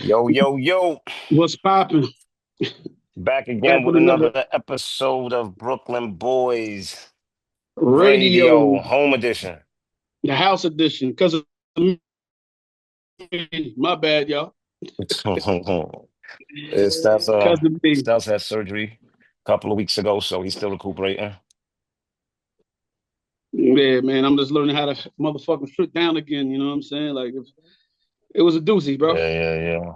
Yo, yo, yo. What's popping? Back again Back with with another another episode of Brooklyn Boys radio, Radio Home Edition. the house edition. Because of me, my bad, y'all. Styles, Because of me. Styles had surgery a couple of weeks ago, so he's still recuperating. Yeah, man, I'm just learning how to motherfucking sit down again. You know what I'm saying? Like, it was a doozy, bro. Yeah, yeah, yeah.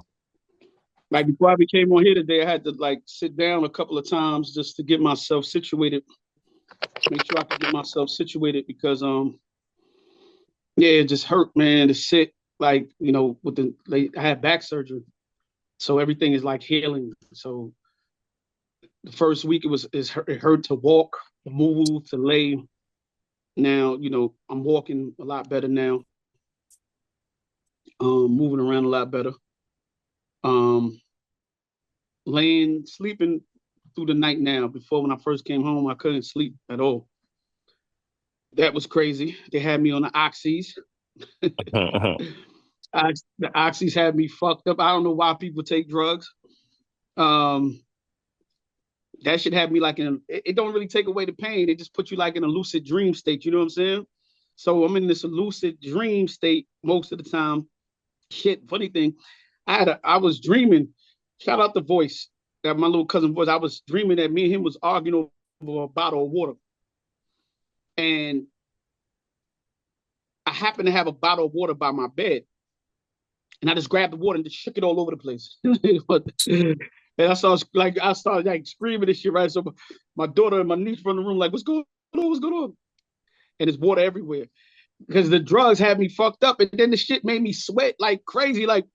Like, before I became on here today, I had to, like, sit down a couple of times just to get myself situated, make sure I could get myself situated because, yeah, it just hurt, man, to sit, like, with I had back surgery. So everything is, like, healing. So, the first week it hurt to walk, to move, to lay. Now, I'm walking a lot better now, moving around a lot better. Um, sleeping through the night now. Before, when I first came home, I couldn't sleep at all. That was crazy. They had me on the oxys. The oxys had me fucked up. I don't know why people take drugs. Um, that should have me like it don't really take away the pain. It just puts you like in a lucid dream state. You know what I'm saying? So I'm in this lucid dream state most of the time. Shit, funny thing, I was dreaming. Shout out the voice that my little cousin voice. I was dreaming that me and him was arguing over a bottle of water, and I happened to have a bottle of water by my bed, and I just grabbed the water and just shook it all over the place. And I started like screaming this shit, right? So my daughter and my niece from the room like, "What's going on? What's going on?" And there's water everywhere because the drugs had me fucked up, and then the shit made me sweat like crazy. Like,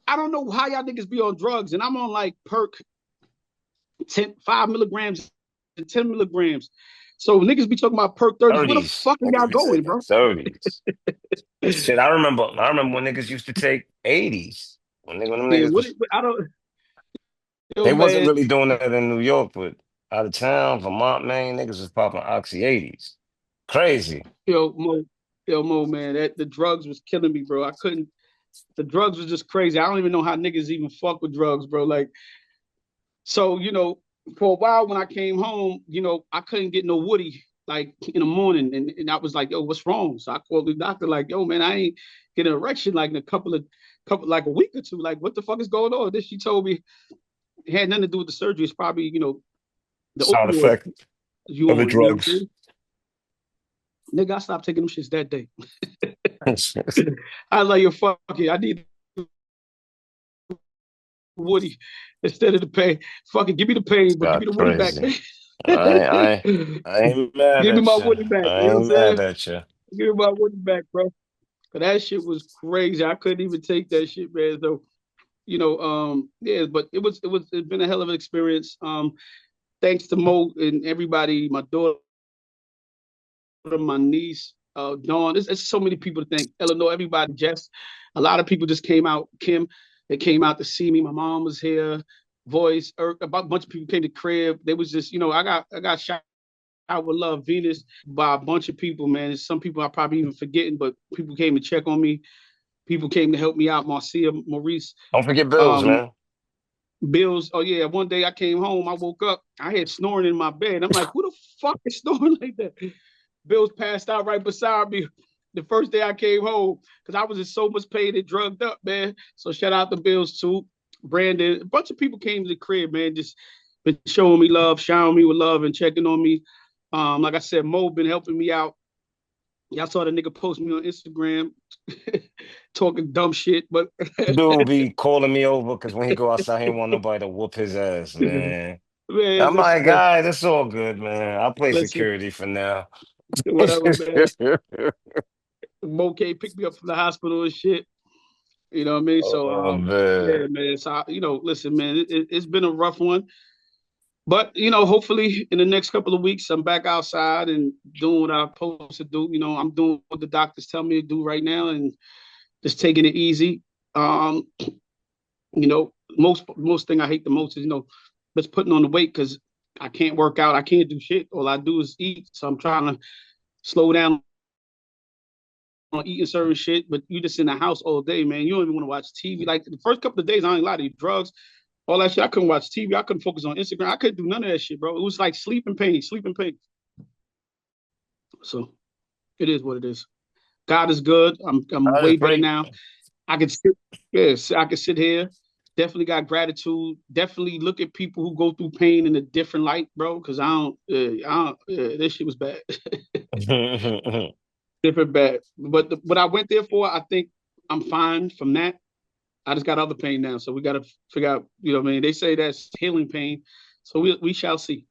I don't know how y'all niggas be on drugs, and I'm on like perk 5 milligrams and 10 milligrams. So niggas be talking about perk 30s. Where the 30s. fuck are y'all Niggas be going, taking bro? 30s. Shit, I remember when niggas used to take 80s. When them Yeah, niggas was, I don't, yo, they wasn't man, really doing that in New York, but out of town, Vermont, Maine, niggas was popping Oxy 80s. Crazy. yo, Mo, Mo, man, the drugs was killing me, bro. I couldn't, the drugs was just crazy. I don't even know how niggas even fuck with drugs, bro. Like, so, for a while when I came home, I couldn't get no Woody like in the morning. And I was like, yo, what's wrong? So I called the doctor, like, yo, man, I ain't get an erection like in like a week or two. Like, what the fuck is going on? Then she told me it had nothing to do with the surgery. It's probably, the Side opioid effect you of the on, you know what I'm drugs. saying? Nigga, I stopped taking them shits that day. I was like, yo, fuck it. I need Woody instead of the pay. Fuck it, give me the pain, but give me Got the Woody back. crazy. I, I, I ain't mad Give me at my you. Woody back. I You know what I'm ain't mad saying? at you. Give me my Woody back, bro. Cause that shit was crazy. I couldn't even take that shit, man. So, yeah, but it's been a hell of an experience. Thanks to Mo and everybody, my daughter, my niece, Dawn. It's so many people to thank. Eleanor, everybody, Jess. A lot of people just came out. Kim, they came out to see me. My mom was here. Voice, a bunch of people came to the crib. They was just, I got shot out with love, Venus, by a bunch of people, man. Some people I probably even forgetting, but people came to check on me. People came to help me out. Marcia, Maurice, Don't forget bills, um, man. Bills. Oh yeah, one day I came home. I woke up. I had snoring in my bed. I'm like, who the fuck is snoring like that? Bills passed out right beside me the first day I came home because I was in so much pain and drugged up, man. So shout out to Bills too. Brandon, a bunch of people came to the crib, man. Just been showing me love, showering me with love, and checking on me. Like I said, Mo been helping me out. Y'all saw the nigga post me on Instagram talking dumb shit, but Dude be calling me over because when he go outside, he ain't want nobody to whoop his ass, man. man, I'm listen, like, man, guys, it's all good, man. I'll play listen, security for now. whatever, man. Mo K picked me up from the hospital and shit. You know what I mean? So, Oh, man. yeah, man. So, listen, man, it's been a rough one, but hopefully in the next couple of weeks, I'm back outside and doing what I'm supposed to do. I'm doing what the doctors tell me to do right now and just taking it easy. Um, most thing I hate the most is just putting on the weight because I can't work out, I can't do shit. All I do is eat. So I'm trying to slow down eating certain shit, but you just in the house all day, man. You don't even want to watch TV. Like the first couple of days, I ain't lie to you, drugs, all that shit. I couldn't watch TV. I couldn't focus on Instagram. I couldn't do none of that shit, bro. It was like sleeping pain, sleeping pain. So it is what it is. God is good. I'm That is way better pretty. now. I can sit, yes, I can sit here. Definitely got gratitude. Definitely look at people who go through pain in a different light, bro. Because this shit was bad, different bad. But what I went there for, I think I'm fine from that. I just got other pain now, so we got to figure out. You know what I mean? They say that's healing pain, so we shall see.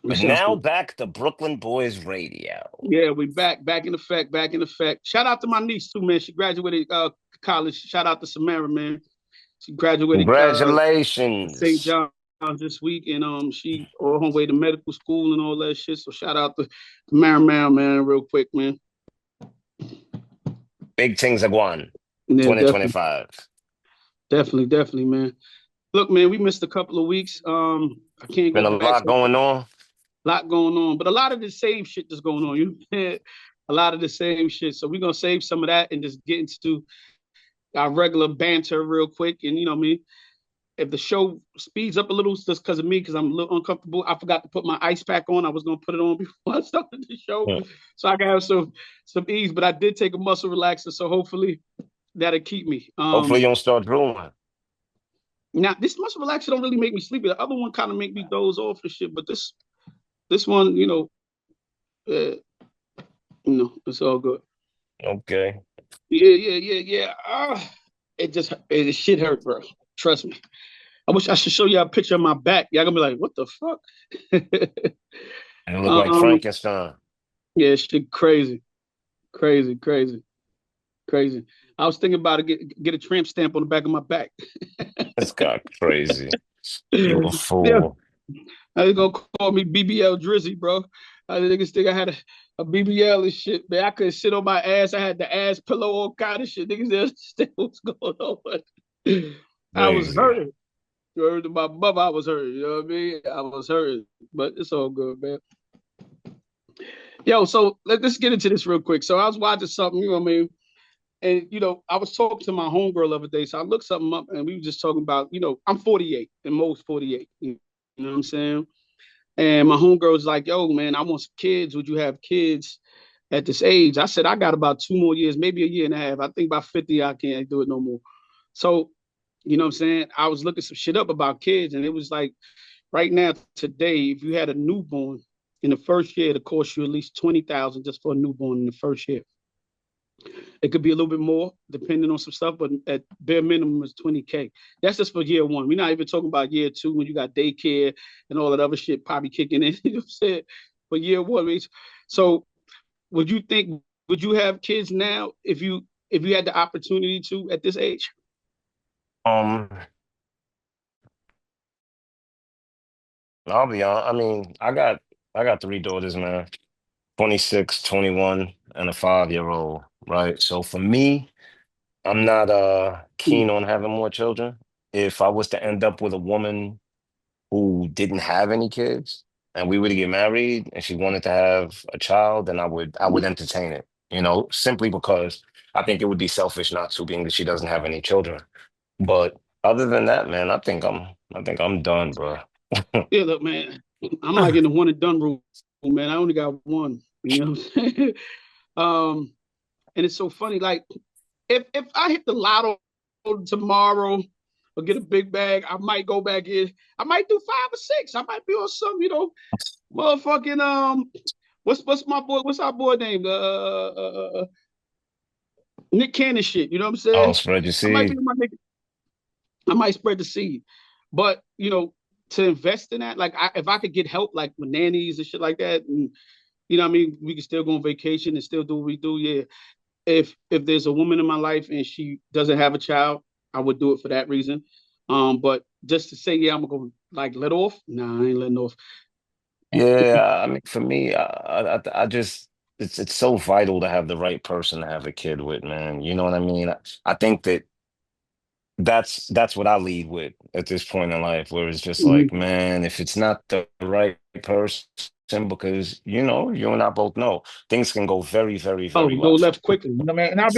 We But shall now see. back to Brooklyn Boys Radio. Yeah, we back in effect, back in effect. Shout out to my niece too, man. She graduated college. Shout out to Samara, man. She graduated St. Congratulations. John's this week, and she on her way to medical school and all that shit. So shout out to Marimar, man, real quick, man. Big things are going. Yeah, definitely, 2025. definitely, man. Look, man, we missed a couple of weeks. I can't go Been a back. lot So going on. a lot going on, but a lot of the same shit that's going on. You know, a lot of the same shit. So we're gonna save some of that and just get into our regular banter real quick. And you know me, if the show speeds up a little, it's just because of me, because I'm a little uncomfortable. I forgot to put my ice pack on. I was gonna put it on before I started the show, Hmm. so I can have some ease. But I did take a muscle relaxer, so hopefully that'll keep me. Hopefully you don't start drooling. Now this muscle relaxer don't really make me sleepy. The other one kind of make me doze off and shit, but this one, it's all good. Okay. Yeah. It shit hurt, bro. Trust me. I wish I should show you a picture of my back. Y'all gonna be like, what the fuck? And it look like um, Frankenstein. yeah, shit crazy, crazy, crazy, crazy. I was thinking about get a tramp stamp on the back of my back. This guy crazy. You a Yeah, fool. I was gonna call me BBL Drizzy, bro. I niggas think I had a BBL and shit, man. I couldn't sit on my ass. I had the ass pillow, all kind of shit. Niggas didn't understand what's going on. I was Crazy. hurting. You heard my mother, I was hurting. You know what I mean? I was hurting, but it's all good, man. Yo, so let's get into this real quick. So I was watching something, you know what I mean? And I was talking to my homegirl the other day. So I looked something up and we were just talking about, I'm 48 and Mo's 48. You know what I'm saying? And my homegirl was like, yo, man, I want some kids. Would you have kids at this age? I said, I got about 2 more years, maybe a year and a half. I think by 50, I can't do it no more. So, you know what I'm saying? I was looking some shit up about kids, and it was like right now, today, if you had a newborn in the first year, it cost you at least 20,000 just for a newborn in the first year. It could be a little bit more depending on some stuff, but at bare minimum is 20K. That's just for year one. We're not even talking about year two when you got daycare and all that other shit probably kicking in. You know what I'm saying? For year one, so would you think would you have kids now if you had the opportunity to at this age? Um, I'll be honest. I mean, I got three daughters, man. 26, 21, and a 5-year old, right? So for me, I'm not keen on having more children. If I was to end up with a woman who didn't have any kids and we were to get married and she wanted to have a child, then I would entertain it, simply because I think it would be selfish not to, being that she doesn't have any children. But other than that, man, I think I'm done, bro. Yeah, look, man, I'm like in the one and done rule, man. I only got one. You know what I'm saying? um, and it's so funny. Like if I hit the lotto tomorrow or get a big bag, I might go back in. I might do 5 or 6. I might be on some, motherfucking what's my boy? What's our boy name? Nick Cannon shit. You know what I'm Oh, saying? spread your I might be seed. on my Nick. I might spread the seed, but to invest in that, like if I could get help, like with nannies and shit like that, and what I mean, we can still go on vacation and still do what we do. Yeah, if there's a woman in my life and she doesn't have a child, I would do it for that reason. But just to say, yeah, I'm gonna go like let off. Nah, I ain't letting off. Yeah, I mean, for me, I just it's so vital to have the right person to have a kid with, man. You know what I mean? I think that's what I lead with at this point in life, where it's just like, Mhm. man, if it's not the right person, because you and I both know things can go very, very, Oh, very go left left. quickly. You know what I mean? And I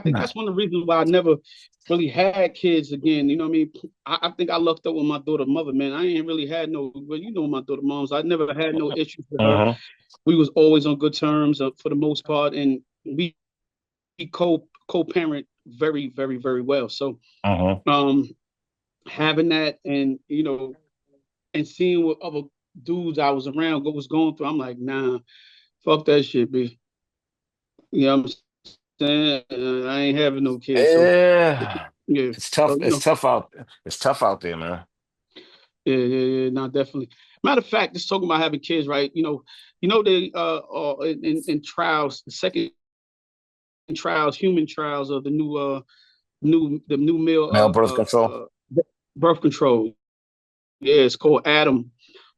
think that's one of the reasons why I never really had kids again. You know what I mean? I think I lucked up with my daughter mother, man. I ain't really had no, well, you know my daughter moms. I never had no issues with her. Hmm. We was always on good terms for the most part, and we co-parent very, very, very well. So Hmm. um having that, and and seeing what other dudes I was around what was going through, I'm like, nah, fuck that shit, B. You know what I'm saying? I ain't having no kids. So Yeah, yeah. it's tough. So It's tough out there, man. yeah, no, definitely. Matter of fact, just talking about having kids, right? They in trials, the second trials, human trials of the new male Male birth control. birth control. Yeah, it's called Adam.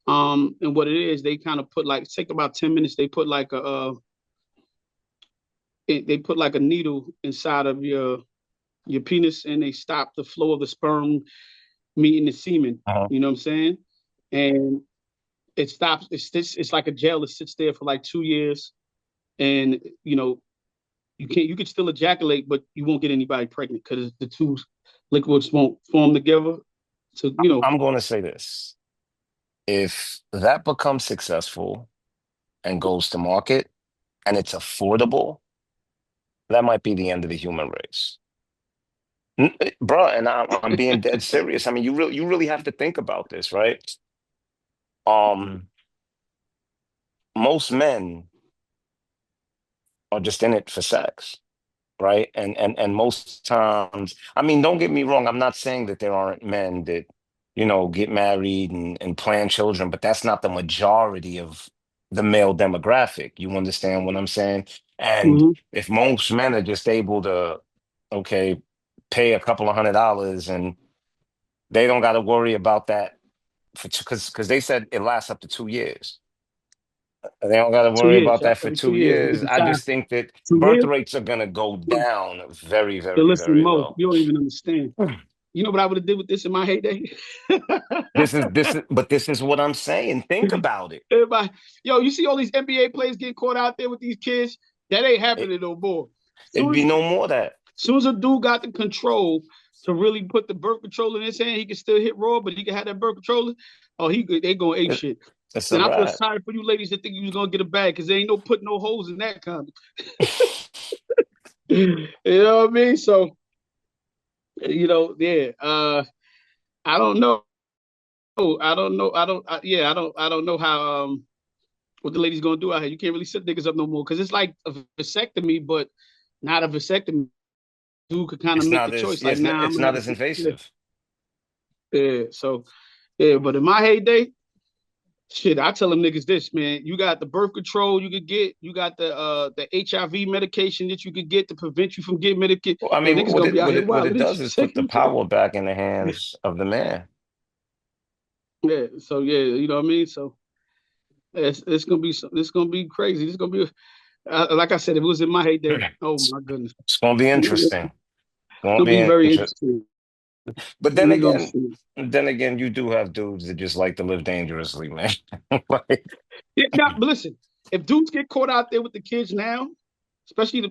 And what it is, they kind of put like take about 10 minutes. They put like they put like a needle inside of your penis, and they stop the flow of the sperm meeting the semen. Uh-huh. You know what I'm saying? And it stops. It's like a gel. It sits there for like 2 years, and you can still ejaculate, but you won't get anybody pregnant because the two liquids won't form together. So I'm going to say this. If that becomes successful and goes to market and it's affordable, that might be the end of the human race. Bro, and I'm being dead serious. I mean, you really have to think about this, right? Um, Most men are just in it for sex, right? And most times, I mean, don't get me wrong, I'm not saying that there aren't men that, get married and plan children, but that's not the majority of the male demographic. You understand what I'm saying? And mhm. if most men are just able to, okay, pay a couple of $100 and they don't got to worry about that for because they said it lasts up to 2 years. They don't got to two worry years. about That's that for every two 2 years. They years. I decide just think that 2 years. birth rates are going to go down very, Yo, very, listen, very Mo, low. you don't even understand. You know what I would have did with this in my heyday? But this is what I'm saying. Think about it. Everybody, yo, you see all these NBA players getting caught out there with these kids? That ain't it happening no more. it'd Soon be as no more of that. soon as a dude got the control to really put the birth control in his hand, he can still hit raw, but he can have that birth controller. Oh, they going ape It, shit. it's a And I feel wrap. sorry for you ladies that think you was gonna get a bag because there ain't no putting no holes in that condom. You know what I mean? So, yeah. I don't know. I don't know. Yeah, I don't know how what the ladies gonna do out here. You can't really set niggas up no more because it's like a vasectomy, but not a vasectomy. Dude could kind of It's make the not as choice, yeah, like, nah, I'm it's gonna not have a as kid. Yeah, invasive. yeah. So yeah, but in my heyday, shit, I tell them niggas this, man. You got the birth control you could get, you got the HIV medication that you could get to prevent you from getting medicated. Well, I Man, mean, niggas gonna be out here what wild. it does is put the power back in the Yeah, hands of the man. so yeah, you know what I mean. So it's gonna be it's gonna be crazy. It's gonna be like I said, if it was in my heyday, oh It's, my goodness, it's going to be it'll interesting. Going to be be very interesting. interesting. But You know what I'm saying? then again, you do have dudes that just like to live dangerously, man. Like, Yeah, now, but listen, if dudes get caught out there with the kids now, especially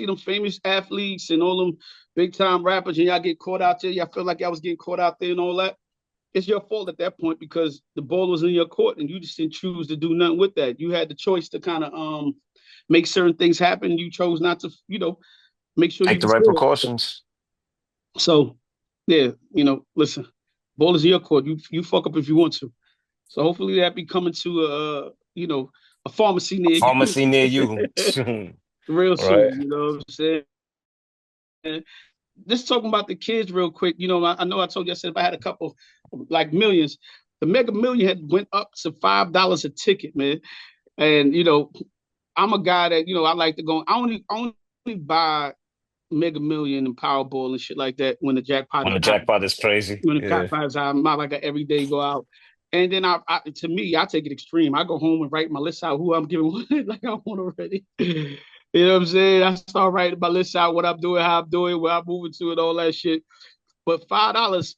them famous athletes and all them big time rappers, and y'all get caught out there, y'all feel like y'all was getting caught out there and all that. It's your fault at that point because the ball was in your court and you just didn't choose to do nothing with that. You had the choice to kind of make certain things happen. You chose not to, make sure you take the was right good. precautions. So yeah, listen, ball is in your court. You fuck up if you want to. So hopefully that be coming to a pharmacy near you Pharmacy near you soon, real right? soon. You know what I'm saying? Just talking about the kids real quick. I know I told you I said if I had a couple like millions, the Mega Million had went up to $5 a ticket, man. And I'm a guy that I like to go. I only buy Mega Million and Powerball and shit like that when the jackpot When is the out. jackpot is crazy, When the yeah. jackpot is out, I'm not like an everyday go out. And then to me, I take it extreme. I go home and write my list out who I'm giving like I want already. You know what I'm saying? I start writing my list out, what I'm doing, how I'm doing, where I'm moving to, and all that shit. But $5,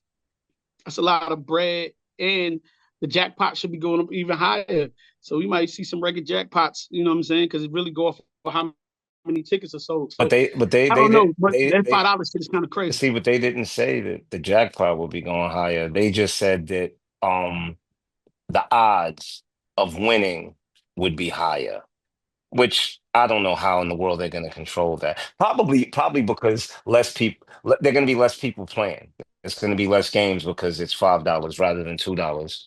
that's a lot of bread. And the jackpot should be going up even higher. So we might see some record jackpots. You know what I'm saying? Because it really go off for how many tickets are sold. But So they I they don't know, did but that they $5 shit is kind of crazy. see, but they didn't say that the jackpot will be going higher. They just said that the odds of winning would be higher, which I don't know how in the world they're going to control that. Probably because less people, they're going to be less people playing. It's going to be less games because it's $5 rather than $2.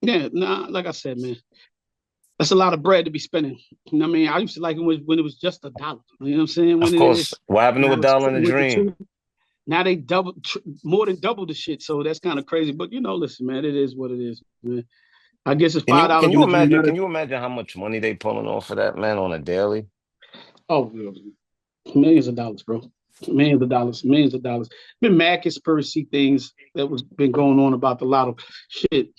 Yeah, nah, like I said, man, that's a lot of bread to be spending. You know what I mean? I used to like it when it was just $1. You know what I'm saying? When Of it course, is what happened to now a it's dollar in a went to dream? two. Now they more than double the shit. So that's kind of crazy. But listen, man, it is what it is, man. I guess it's Can you $5 can in you the dream. imagine? Not a, Can you imagine how much money they pulling off of that man on a daily? oh, millions of dollars, bro. Millions of dollars, millions of dollars. Been mad conspiracy things that was been going on about the lotto shit.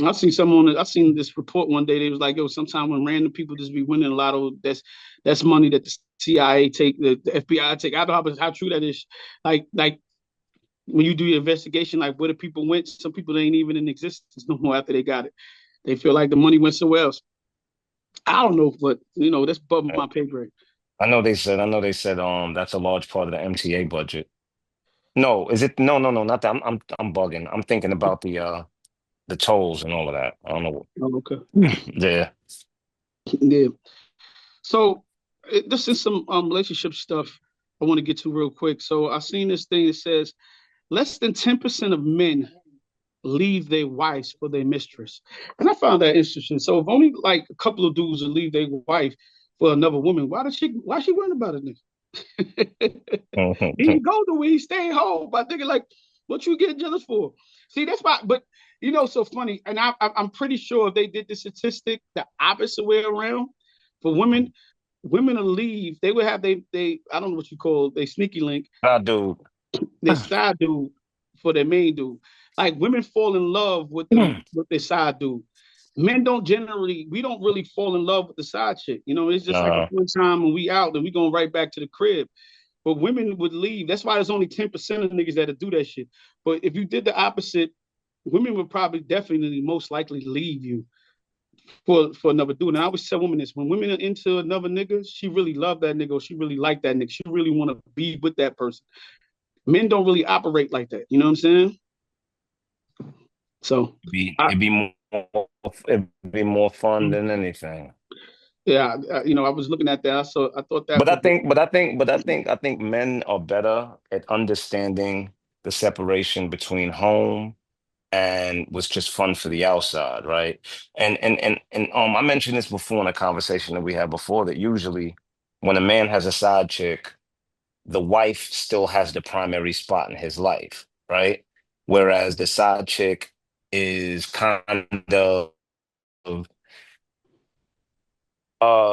I seen this report one day. They was like, yo, sometime when random people just be winning a lotto, that's money that the CIA take, the FBI take. I don't know how true that is. Like when you do your investigation, like where the people went, some people ain't even in existence no more after they got it. They feel like the money went somewhere else. I don't know, but that's above my pay grade. I know they said that's a large part of the MTA budget. No, is it no, not that. I'm bugging. I'm thinking about the tolls and all of that. I don't know. Oh, okay. Yeah. Yeah. So this is some relationship stuff I want to get to real quick. So I seen this thing that says less than 10% of men leave their wives for their mistress. And I found that interesting. So if only like a couple of dudes will leave their wife for another woman, why she worrying about it? He go to where he stay home. But thinking like, what you getting jealous for? See, that's why. But so funny. And I'm pretty sure if they did the statistic the opposite way around for women, women will leave. They would have they I don't know what you call they sneaky link I do. their side dude for their main dude. Like women fall in love with their side dude. Men don't generally, we don't really fall in love with the side chick. It's just like a Nah, one time when we out, then we going right back to the crib. But women would leave. That's why there's only 10% of niggas that do that shit. But if you did the opposite, women would probably definitely most likely leave you for another dude. And I always tell women this: when women are into another nigga, she really love that nigga, or she really like that nigga. She really want to be with that person. Men don't really operate like that. You know what I'm saying? So, I, it'd be more fun than anything. yeah, I was looking at that. I thought that But I was think, but I think, but I think, I think men are better at understanding the separation between home and what's just fun for the outside, right? And I mentioned this before in a conversation that we had before that usually when a man has a side chick, the wife still has the primary spot in his life, right? Whereas the side chick is kind of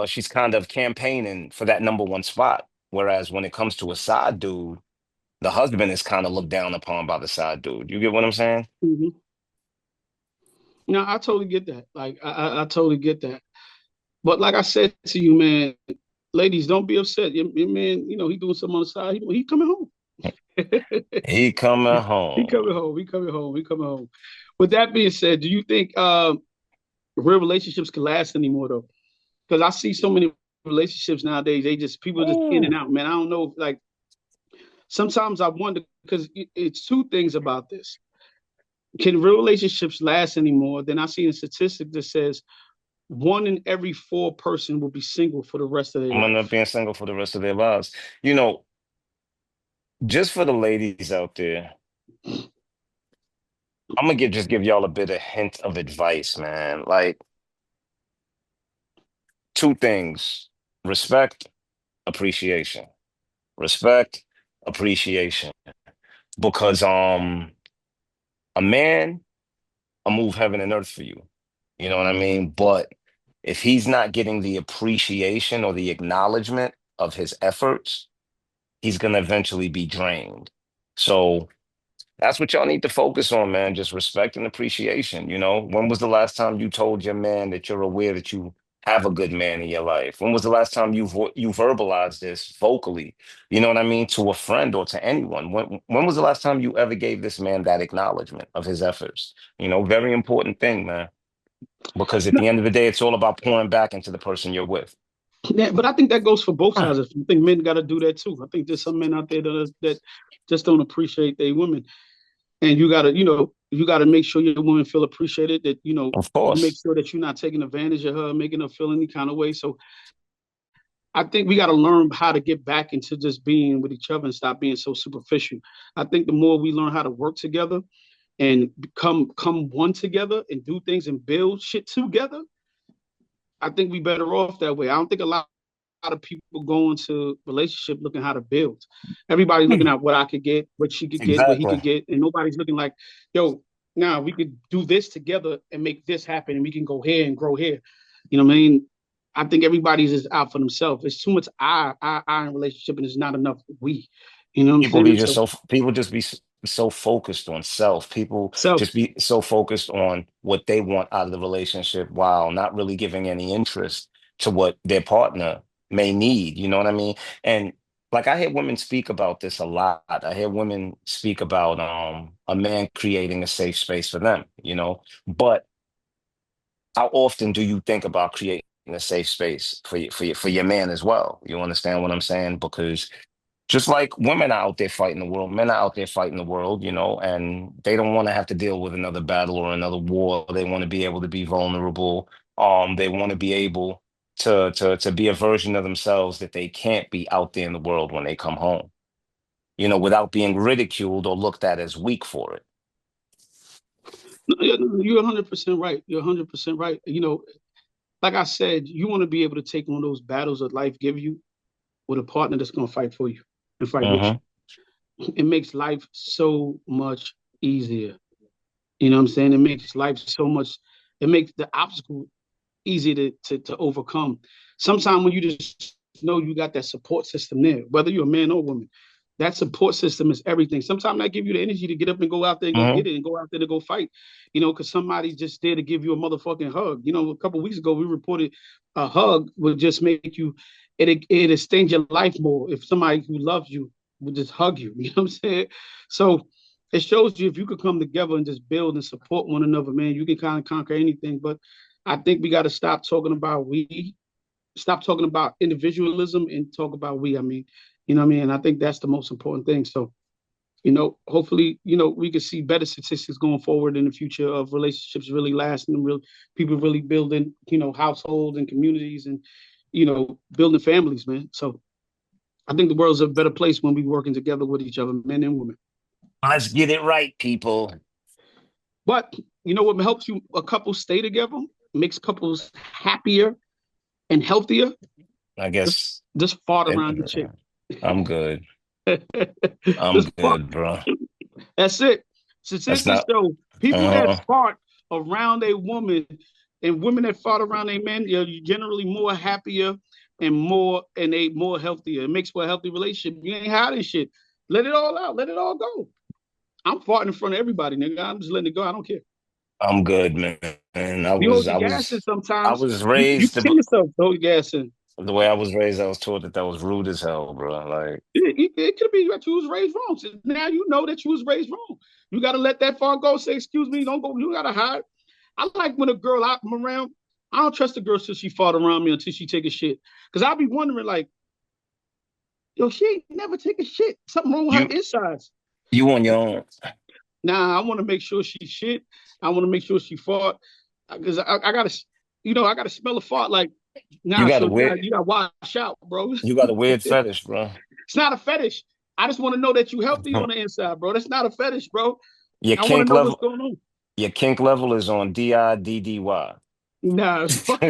she's kind of campaigning for that number one spot. Whereas when it comes to a side dude, the husband is kind of looked down upon by the side dude. You get what I'm saying? mhm. No, I totally get that. Like I totally get that. But like I said to you, man, ladies, don't be upset. Your man, he doing something on the side. He coming home. He coming He coming home. home. He coming home. He coming home. With that being said, do you think real relationships can last anymore though? Because I see so many relationships nowadays. People just in and Ooh. out, man. I don't know. Like sometimes I wonder because it's two things about this. Can real relationships last anymore? Then I see a statistic that says one in every four person will be single for the rest of their I'm gonna end up life. being single for the rest of their lives. You know, just for the ladies out there, I'm gonna just give y'all a bit of hint of advice, man. Like two things: respect, appreciation. Respect, appreciation. Because a man, will move heaven and earth for you. You know what I mean? But if he's not getting the appreciation or the acknowledgement of his efforts, he's gonna eventually be drained. So that's what y'all need to focus on, man. Just respect and appreciation. When was the last time you told your man that you're aware that you have a good man in your life? When was the last time you verbalized this vocally? You know what I mean, to a friend or to anyone? When was the last time you ever gave this man that acknowledgement of his efforts? Very important thing, man. Because at No, the end of the day, it's all about pouring back into the person you're with. yeah, but I think that goes for both sides. I think men got to do that too. I think there's some men out there that just don't appreciate their women, and you gotta make sure your woman feel appreciated. That Of you make course. sure that you're not taking advantage of her, making her feel any kind of way. So I think we got to learn how to get back into just being with each other and stop being so superficial. I think the more we learn how to work together and come one together and do things and build shit together, I think we better off that way. I don't think a lot of people go into relationship looking how to build. Everybody's looking at what I could get, what she could get, what he Exactly. could get, and nobody's looking like, yo, now we could do this together and make this happen, and we can go here and grow here. You know what I mean? I think everybody's just out for themselves. It's too much I in relationship, and it's not enough we. You know what I'm saying? So, People just be so focused on self. People so just be so focused on what they want out of the relationship while not really giving any interest to what their partner may need. You know what I mean? And like I hear women speak about this a lot. I hear women speak about a man creating a safe space for them, But how often do you think about creating a safe space for your man as well? You understand what I'm saying? Because just like women are out there fighting the world, men are out there fighting the world, and they don't want to have to deal with another battle or another war. They want to be able to be vulnerable. They want to be able to be a version of themselves that they can't be out there in the world when they come home, without being ridiculed or looked at as weak for it. you're 100% right. You're 100% right. Like I said, you want to be able to take on those battles that life give you with a partner that's going to fight for you and fight with Hmm. you. It makes life so much easier. You know what I'm saying? It makes the obstacle easy to overcome. Sometimes when you just know you got that support system there, whether you're a man or woman, that support system is everything. Sometimes that give you the energy to get up and go out there and go Hmm. get it and go out there to go fight. Because somebody's just there to give you a motherfucking hug. A couple of weeks ago we reported a hug would just make you it extend your life more if somebody who loves you would just hug you. You know what I'm saying? So it shows you if you could come together and just build and support one another, man, you can kind of conquer anything. But I think we got to stop talking about individualism and talk about we. I mean, I mean? And I think that's the most important thing. So, hopefully, we can see better statistics going forward in the future of relationships really lasting and real people really building, households and communities and, building families, man. So I think the world's a better place when we working together with each other, men and women. Let's get it right, people. But you know what helps you a couple stay together, makes couples happier and healthier? I Just guess just fart and, around your chick. I'm good. I'm Just fart. good, bro. That's it. That's Statistics not. show people that Uh-huh. fart around a woman and women that fart around a man, you're generally more happier and a more healthier. It makes for a healthy relationship. You ain't hiding shit. Let it all out. Let it all go. I'm farting in front of everybody, nigga. I'm just letting it go. I don't care. I'm good, man. And I You hold was, your I gas in was, I sometimes. was You raised can see yourself hold your gas in. the way I was raised. I was taught that was rude as hell, bro. Like, It could be that you was raised wrong. So now you know that you was raised wrong. You got to let that far go. Say, excuse me, don't go. You got to hide. I like when a girl out I'm around. I don't trust a girl till she fought around me until she take a shit. Because I'll be wondering, like, yo, she ain't never take a shit. Something wrong with her you, insides. you on your own. Nah, I want to make sure she shit. I want to make sure she fought. Because I got to, I got to smell a fart. Like, You nah, got so a weird, you got to watch out, bro. you got a weird fetish, bro. It's not a fetish. I just want to know that you healthy on the inside, bro. That's not a fetish, bro. Your I want to kink know what's level, going on. your kink level is on DIDDY. Nah, fuck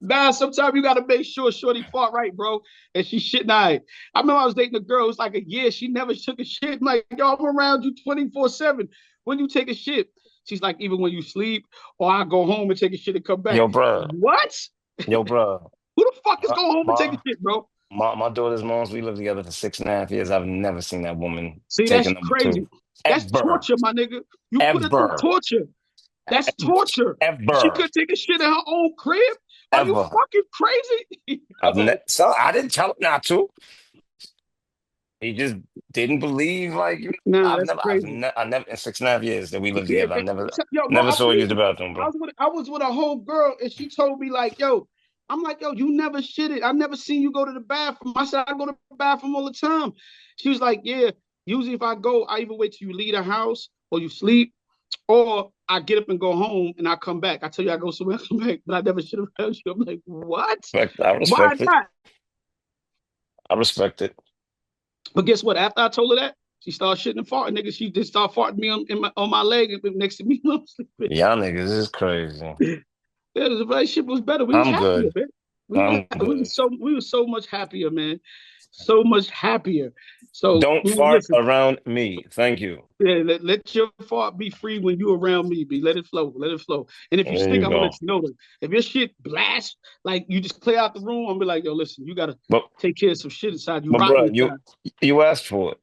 nah, sometimes you gotta make sure Shorty fought right, bro. And she shit night. I remember I was dating a girl, it was like a year. She never took a shit. I'm like, yo, I'm around you 24/7. When you take a shit, she's like, even when you sleep, or I go home and take a shit and come back. Yo, bro. What? Yo, bro. Who the fuck is My, going home and take a my, shit, bro? my daughter's moms, we lived together for 6.5 years. I've never seen that woman See, take a that's number crazy. two. That's Ever. torture, my nigga. You put her through Ever. torture. That's torture. She Ever, could take a shit in her own crib. Are you ever. fucking crazy? Yo, So I didn't tell him not to. He just didn't believe. Like nah, that's crazy. I never in 6.5 years that we lived Yeah, together. I never, yo, bro, never I saw you believe use the it. bathroom, bro. I was with a whole girl, and she told me like, yo, I'm like, yo, you never shitted. I never seen you go to the bathroom. I said, I go to the bathroom all the time. She was like, yeah. Usually, if I go, I either wait till you leave the house or you sleep, or I get up and go home and I come back. I tell you I go somewhere, I come back, but I never should have around you. I'm like, what? I Why respect it. not? I respect it. But guess what? After I told her that, she started shitting and farting, nigga. She just started farting me on my leg next to me when I'm sleeping. Y'all niggas is crazy. Yeah, the relationship was better. We was I'm happier, good. man. I'm good. We were so much happier, man. So much happier. So Don't fart listen, around me. Thank you. yeah, let your fart be free when you around me, B. Let it flow. Let it flow. And if you There stink, you I'm gonna go. let you know that. If your shit blast, like you just clear out the room, I'm gonna be like, yo, listen, you gotta But take care of some shit inside you, but rotten bro, inside. you asked for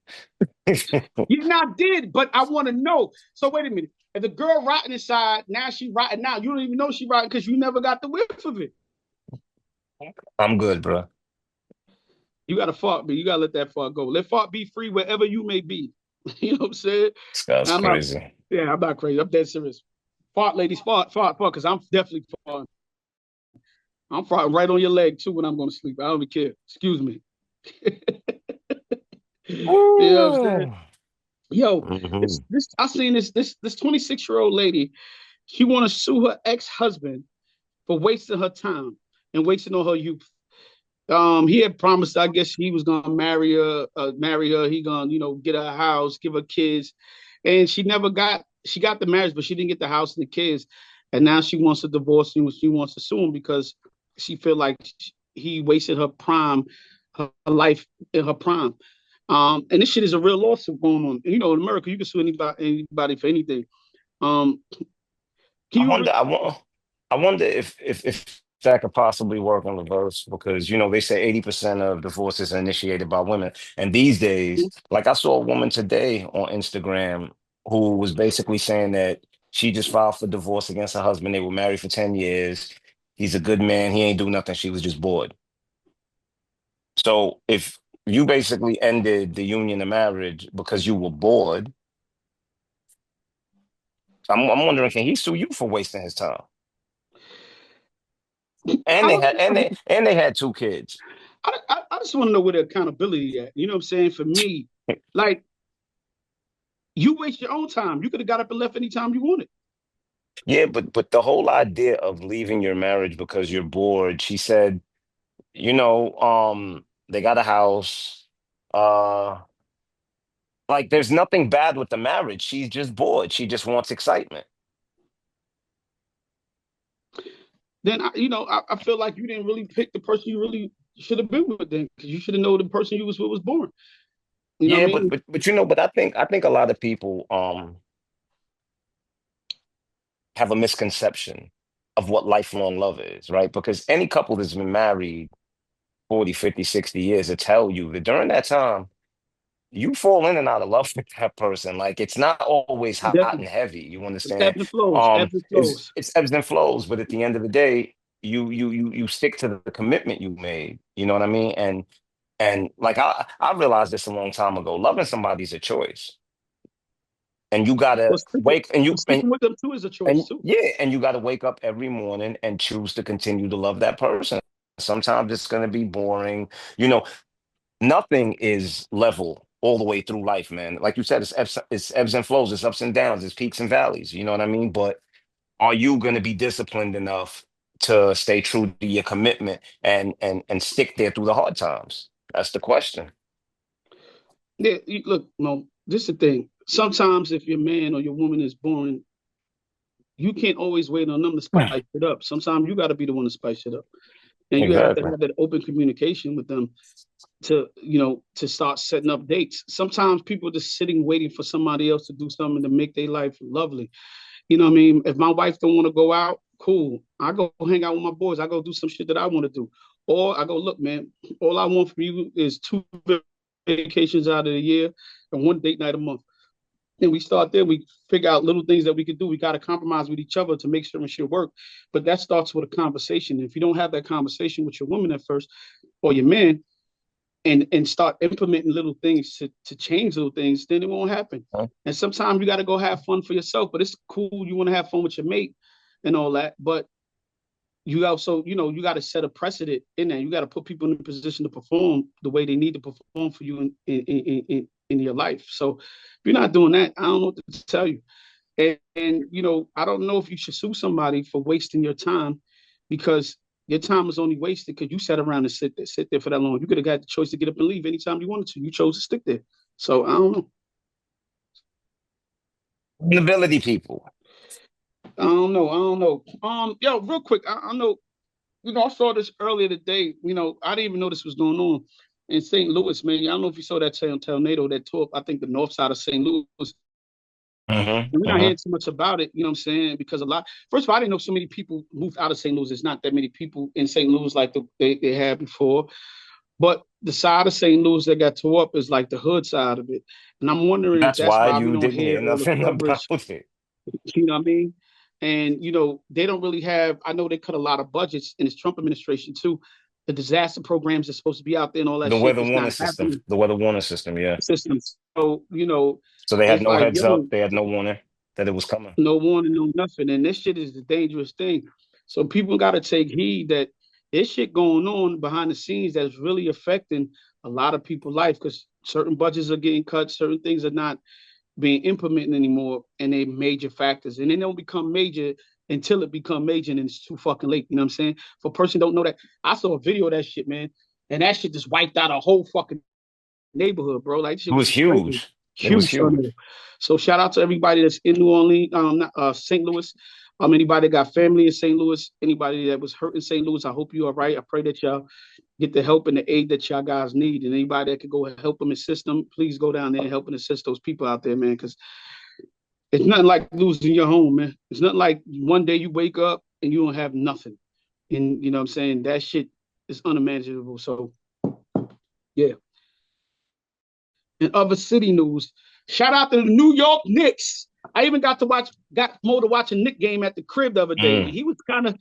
it. You not did, but I want to know. So wait a minute. If the girl rotten inside, now she rotten now. You don't even know she rotten because you never got the whiff of it. I'm good, bro. You got to fart, but you got to let that fart go. Let fart be free wherever you may be. You know what I'm saying? This guy's I'm not, crazy. yeah, I'm not crazy. I'm dead serious. Fart, ladies, fart, because I'm definitely farting. I'm farting right on your leg too when I'm going to sleep. I don't even care. Excuse me. You know what I'm saying? Ooh. Yo, Hmm. I seen this 26-year-old lady. She want to sue her ex-husband for wasting her time and wasting all her youth. He had promised, I guess, he was gonna marry her. He gonna, get her a house, give her kids, and she never got. She got the marriage, but she didn't get the house and the kids. And now she wants a divorce and she wants to sue him because she feel like he wasted her prime, her life in her prime. And this shit is a real lawsuit going on. In America, you can sue anybody for anything. Um, can I you wonder. I wonder if that could possibly work in reverse because they say 80% of divorces are initiated by women, and these days, like I saw a woman today on Instagram who was basically saying that she just filed for divorce against her husband. They were married for 10 years. He's a good man. He ain't do nothing. She was just bored. So if you basically ended the union of marriage because you were bored, I'm wondering, can he sue you for wasting his time? And I they don't had and know. they had two kids. I just want to know where the accountability at. You know what I'm saying? For me, like you waste your own time. You could have got up and left anytime you wanted. Yeah, but the whole idea of leaving your marriage because you're bored, she said, they got a house. Uh, like there's nothing bad with the marriage. She's just bored. She just wants excitement. Then I feel like you didn't really pick the person you really should have been with then because you should have known the person you was with was born. You know what Yeah, I mean? but I think a lot of people have a misconception of what lifelong love is, right? Because any couple that's been married 40, 50, 60 years to tell you that during that time you fall in and out of love with that person. Like it's not always hot and Definitely. heavy. You It's understand? ebbs and flows. Ebbs and flows. It's ebbs and flows, but at the end of the day, you stick to the commitment you made. You know what I mean? And like I realized this a long time ago. Loving somebody's a choice, and you gotta But sticking, wake and you but sticking with them too is a choice and too. yeah, and you gotta wake up every morning and choose to continue to love that person. Sometimes it's gonna be boring. You know, nothing is level all the way through life, man. Like you said, it's ebbs and flows, it's ups and downs, it's peaks and valleys. You know what I mean? But are you going to be disciplined enough to stay true to your commitment and stick there through the hard times? That's the question. Yeah, look, this is the thing. Sometimes if your man or your woman is born, you can't always wait on them to spice it up. Sometimes you got to be the one to spice it up, and you have to Exactly. have that open communication with them to start setting up dates. Sometimes people are just sitting waiting for somebody else to do something to make their life lovely. You know what I mean? If my wife don't want to go out, cool. I go hang out with my boys. I go do some shit that I want to do. Or I go, look, man, all I want from you is two vacations out of the year and one date night a month. And we start there. We figure out little things that we could do. We got to compromise with each other to make sure shit work. But that starts with a conversation. If you don't have that conversation with your woman at first or your man, and start implementing little things to change little things, then it won't happen. Huh? And sometimes you got to go have fun for yourself. But it's cool. You want to have fun with your mate and all that. But you also, you got to set a precedent in there. You got to put people in a position to perform the way they need to perform for you in your life. So if you're not doing that, I don't know what to tell you. And I don't know if you should sue somebody for wasting your time, because your time was only wasted because you sat around and sit there for that long. You could have got the choice to get up and leave anytime you wanted to. You chose to stick there. So I don't know. Ability people. I don't know. I don't know. Yo, real quick, I know. I saw this earlier today. I didn't even know this was going on in St. Louis, man. I don't know if you saw that tornado that tore up, I think, the north side of St. Louis. And we're not Hmm. hearing too much about it, you know what I'm saying? Because first of all, I didn't know so many people moved out of St. Louis. There's not that many people in St. Louis like they had before. But the side of St. Louis that got tore up is like the hood side of it. And I'm wondering if That's that's why why we you don't didn't hear hear all the nothing about coverage, it. you know what I mean? And, they don't really have, I know they cut a lot of budgets in this Trump administration too. The disaster programs are supposed to be out there and all that The shit weather is warning not system. happening. The weather warning system, yeah. Systems. So, So they had it's no like, heads up. yo, They had no warning that it was coming. no warning, no nothing. And this shit is the dangerous thing. So people got to take heed that this shit going on behind the scenes that's really affecting a lot of people's life, because certain budgets are getting cut, certain things are not being implemented anymore, and they major factors. And they don't become major until it become major, and it's too fucking late. You know what I'm saying? For a person don't know that, I saw a video of that shit, man, and that shit just wiped out a whole fucking neighborhood, bro. Like, It shit was was crazy. huge. It was Huge tornado. huge. So shout out to everybody that's in New Orleans, St. Louis. Anybody that got family in St. Louis, anybody that was hurt in St. Louis, I hope you are right. I pray that y'all get the help and the aid that y'all guys need. And anybody that could go help them, assist them, please go down there and help and assist those people out there, man. Because it's nothing like losing your home, man. It's nothing like one day you wake up and you don't have nothing. And you know what I'm saying? That shit is unimaginable. So yeah. In other city news, shout out to the New York Knicks. I even got Mo to watch a Knick game at the crib the other day, and Mm. he was kind of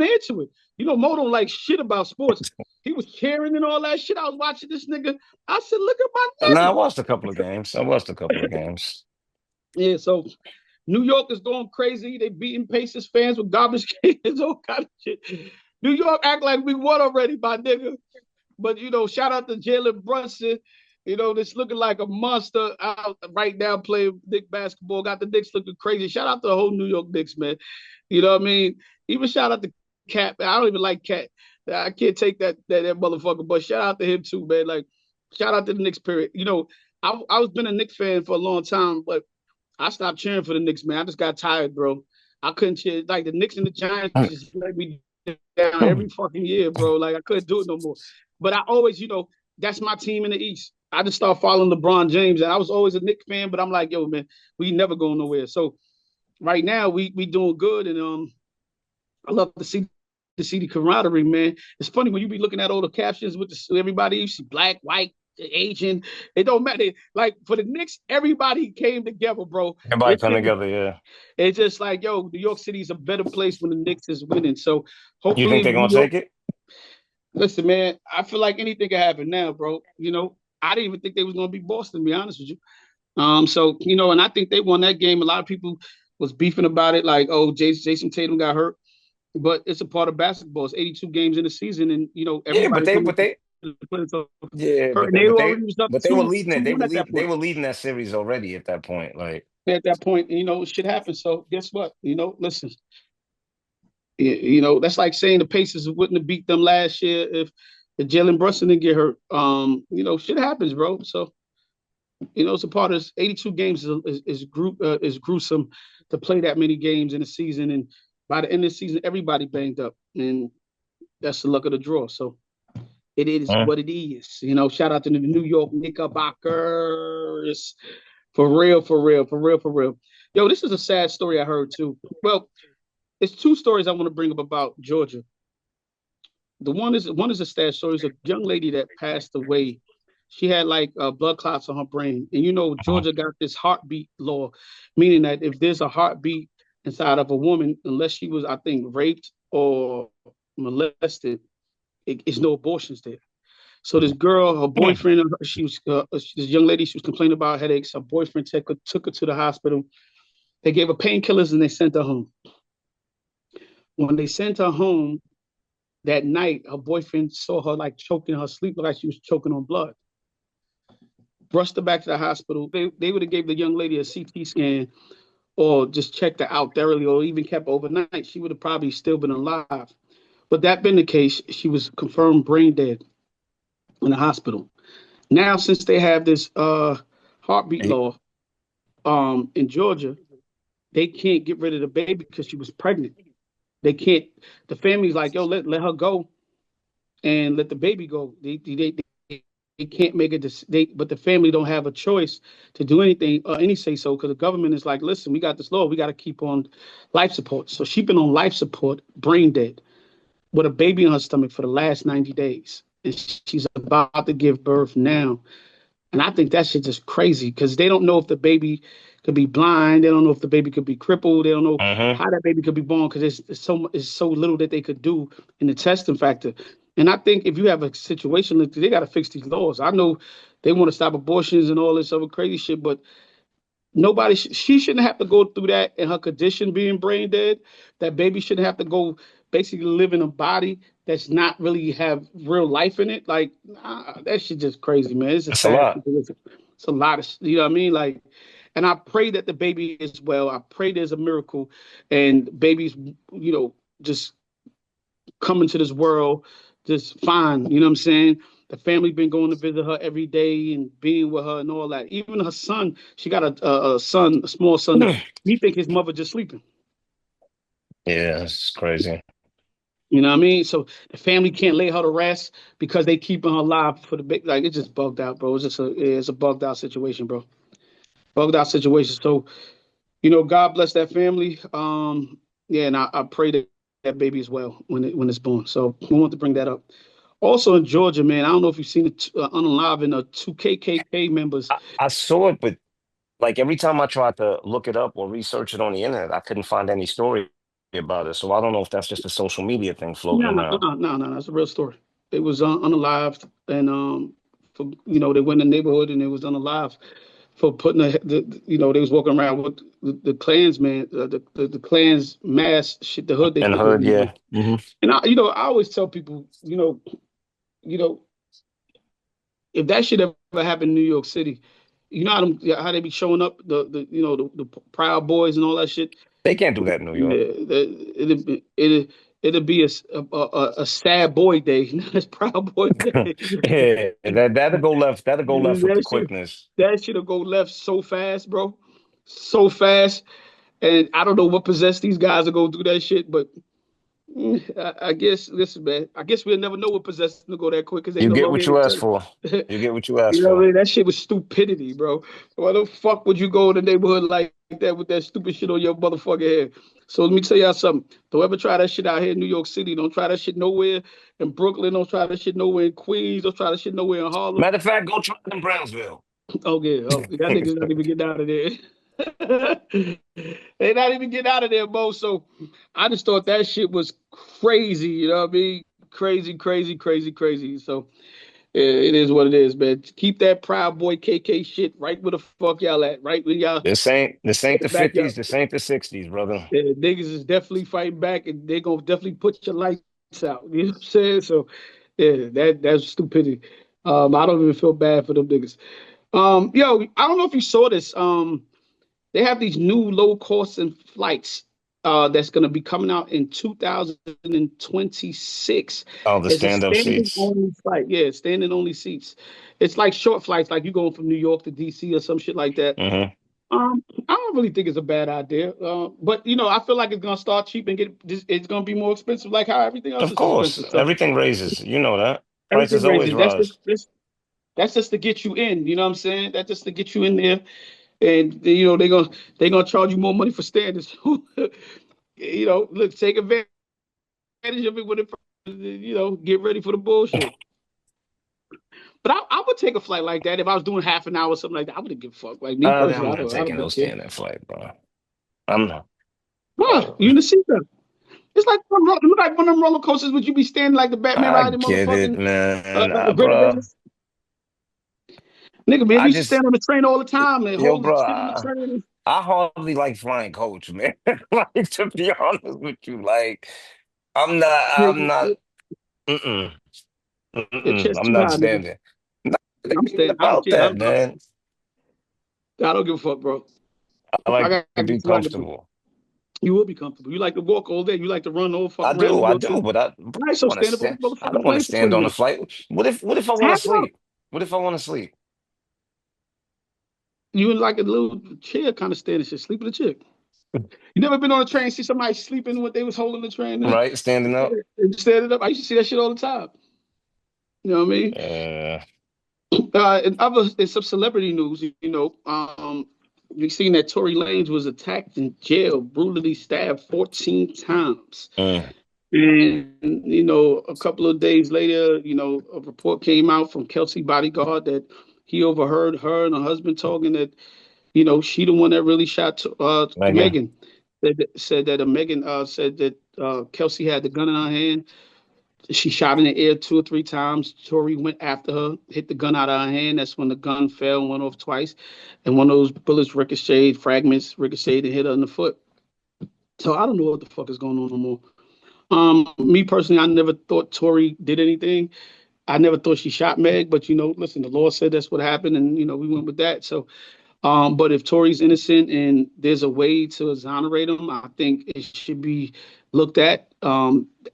into it. Mo don't like shit about sports. He was cheering and all that shit. I was watching this nigga. I said, look at my Now I nigga. watched a couple of games. I watched a couple of games. Yeah, so New York is going crazy. They beating Pacers fans with garbage cans, all kind of shit. New York act like we won already, my nigga. But shout out to Jalen Brunson. This looking like a monster out right now playing Knicks basketball. Got the Knicks looking crazy. Shout out to the whole New York Knicks, man. You know what I mean? Even shout out to Cat. I don't even like Cat. I can't take that motherfucker, but shout out to him too, man. Like, shout out to the Knicks, period. I was been a Knicks fan for a long time, but I stopped cheering for the Knicks, man. I just got tired, bro. I couldn't cheer. Like, the Knicks and the Giants just let me down every fucking year, bro. Like, I couldn't do it no more. But I always, that's my team in the East. I just started following LeBron James, and I was always a Knicks fan, but I'm like, yo, man, we never going nowhere. So right now we doing good, and I love to see the camaraderie, man. It's funny when you be looking at all the captions with everybody, you see black, white, Asian. It don't matter. Like, for the Knicks, everybody came together, bro. Everybody It come just together, yeah. it's just like, yo, New York City is a better place when the Knicks is winning. So You think hopefully they're New gonna York. take it? Listen, man, I feel like anything can happen now, bro. I didn't even think they was gonna be Boston, to be honest with you. So and I think they won that game. A lot of people was beefing about it, like, oh, Jason Tatum got hurt, but it's a part of basketball. It's 82 games in the season, and Yeah, but everybody they, coming but they, to play. So yeah, hurt, and they already was up but they were two leading it. two They one were at that lead. They point. were leading that series already at that point. Like, At that point, shit happens. So guess what? Listen, that's like saying the Pacers wouldn't have beat them last year if Jalen Brunson didn't get hurt. Shit happens, bro. So it's a part of this. 82 games is gruesome to play that many games in a season, and by the end of the season, everybody banged up, and that's the luck of the draw. So it is huh? what it is. Shout out to the New York Knickerbockers. For real, for real, for real, for real. Yo, this is a sad story I heard too. Well, it's two stories I want to bring up about Georgia. The one is a sad story. It's a young lady that passed away she had like blood clots on her brain. And you know, Mhm. Georgia got this heartbeat law, meaning that if there's a heartbeat inside of a woman, unless she was, I think, raped or molested, it's no abortions there. So this girl, her Mm. boyfriend, she was this young lady. She was complaining about headaches. Her boyfriend took her to the hospital. They gave her painkillers and they sent her home. When they sent her home that night, her boyfriend saw her like choking her sleep, like she was choking on blood. Rushed her back to the hospital. They would have gave the young lady a CT scan or just checked her out thoroughly or even kept her overnight. She would have probably still been alive. But that being the case, she was confirmed brain dead in the hospital. Now, since they have this heartbeat Y- law in Georgia, they can't get rid of the baby because she was pregnant. They can't. The family's like, yo, let her go and let the baby go. They can't make a but the family don't have a choice to do anything or any say so because the government is like, listen, we got this law, we got to keep on life support. So she's been on life support, brain dead, with a baby in her stomach for the last 90 days, and she's about to give birth now. And I think that shit just crazy because they don't know if the baby could be blind. They don't know if the baby could be crippled. They don't know Mhm. how that baby could be born because it's so little that they could do in the testing factor. And I think if you have a situation like they got to fix these laws. I know they want to stop abortions and all this other crazy shit, but nobody she shouldn't have to go through that in her condition being brain dead. That baby shouldn't have to go basically live in a body that's not really have real life in it. Like that shit just crazy, man. It's a That's a sad lot. situation. It's a lot of you know what I mean. Like, and I pray that the baby is well. I pray there's a miracle, and babies, just come into this world just fine. You know what I'm saying? The family been going to visit her every day and being with her and all that. Even her son, she got a son, a small son that he think his mother just sleeping. Yeah, it's crazy. You know what I mean? So the family can't lay her to rest because they keeping her alive for the big. Like it's just bugged out, bro. It's a bugged out situation, bro. Bugged out situation. So God bless that family. Yeah, and I pray that that baby as well when it's born. So we want to bring that up. Also in Georgia, man, I don't know if you've seen it unaliving two KKK members. I saw it, but like every time I tried to look it up or research it on the internet, I couldn't find any story about it. So I don't know if that's just a social media thing floating No, no, around. no, no, no. It's a real story. It was unalived, and they went in the neighborhood and it was unalived for putting they was walking around with the Klansman, the Klan's mask, shit, the hood they And put on Hood, them. yeah. Hmm. And I always tell people, you know, if that shit ever happened in New York City, you know how they be showing up the Proud Boys and all that shit. They can't do that in New York. Yeah, it'll be a sad boy day, not a Proud Boy day. Yeah, that'll go left. That'll go left with the that shit quickness. that shit'll go left so fast, bro, so fast. And I don't know what possessed these guys to go do that shit, but I guess listen, man. I guess we'll never know what possessed them to go that quick because they You no get longer what in the you asked for. country. You get what you asked You know what I for. mean? That shit was stupidity, bro. Why the fuck would you go in the neighborhood like that with that stupid shit on your motherfucking head? So let me tell y'all something. Don't ever try that shit out here in New York City. Don't try that shit nowhere in Brooklyn. Don't try that shit nowhere in Queens. Don't try that shit nowhere in Harlem. Matter of fact, go try it in Brownsville. Oh yeah, oh y'all niggas not even getting out of there. They not even getting out of there, Mo. So I just thought that shit was crazy. You know what I mean? Crazy, crazy, crazy, crazy. So yeah, it is what it is, man. Keep that Proud Boy KK shit right where the fuck y'all at, right when y'all This ain't in the the backyard. 50s. This ain't the 60s, brother. Yeah, niggas is definitely fighting back, and they gonna definitely put your lights out. You know what I'm saying? So yeah, that's stupidity. I don't even feel bad for them niggas. Yo, I don't know if you saw this. They have these new low cost and flights that's going to be coming out in 2026. Oh, the It's a stand-up standing seats. only flight. Yeah, standing only seats. It's like short flights, like you going from New York to DC or some shit like that. Hmm. I don't really think it's a bad idea, but I feel like it's gonna start cheap and it's gonna be more expensive, like how everything else Of is course, expensive. So everything raises. You know that. everything Prices always raises. rise. That's just to get you in. You know what I'm saying? That's just to get you in there, and they're gonna charge you more money for standards. Look, take advantage of it when it. Get ready for the bullshit. But I would take a flight like that if I was doing half an hour or something like that. I wouldn't give a fuck. Like me personally, I'm I not don't taking give no a shit. standing flight, bro. I'm not. What? You in the seatbelt? It's like like one of them roller coasters. Would you be standing like the Batman I riding get it, motherfucking man. Great Bro, Business? Nigga, man, we I used to just, stand on the train all the time and yo, hold the bro, shit in the train. I hardly like flying coach, man. Like, to be honest with you, like, I'm not, Your mm-mm, mm-mm, chest I'm too not high, nigga. standing. Not, it I'm ain't even standing. I don't about care. that, man. I don't give a fuck, bro. I I like gotta to get be to what I can do. comfortable. You will be comfortable. You like to walk all day. You like to run all fucking around in I your do, too. but I All right, so want to stand up on stand. the I motherfucking don't want to plane for stand 20 on a minutes. flight. What if I want to Half an hour. sleep? What if I want to sleep? You in like a little chair kind of standing shit, sleeping in a chair. You never been on a train, see somebody sleeping when they was holding the train and Right, standing up. standing up. I used to see that shit all the time. You know what I mean? Uh, In some celebrity news, we seen that Tory Lanez was attacked in jail, brutally stabbed 14 times. mm, And, a couple of days later, a report came out from Kelsey bodyguard that he overheard her and her husband talking that, she the one that really shot Megan. Megan. Said that Megan said that Kelsey had the gun in her hand. She shot in the air 2 or 3 times. Tori went after her, hit the gun out of her hand. That's when the gun fell and went off twice. And one of those bullets ricocheted, fragments ricocheted and hit her in the foot. So I don't know what the fuck is going on no more. Me personally, I never thought Tori did anything. I never thought she shot Meg, but listen, the law said that's what happened, and we went with that. So, but if Tori's innocent and there's a way to exonerate him, I think it should be looked at.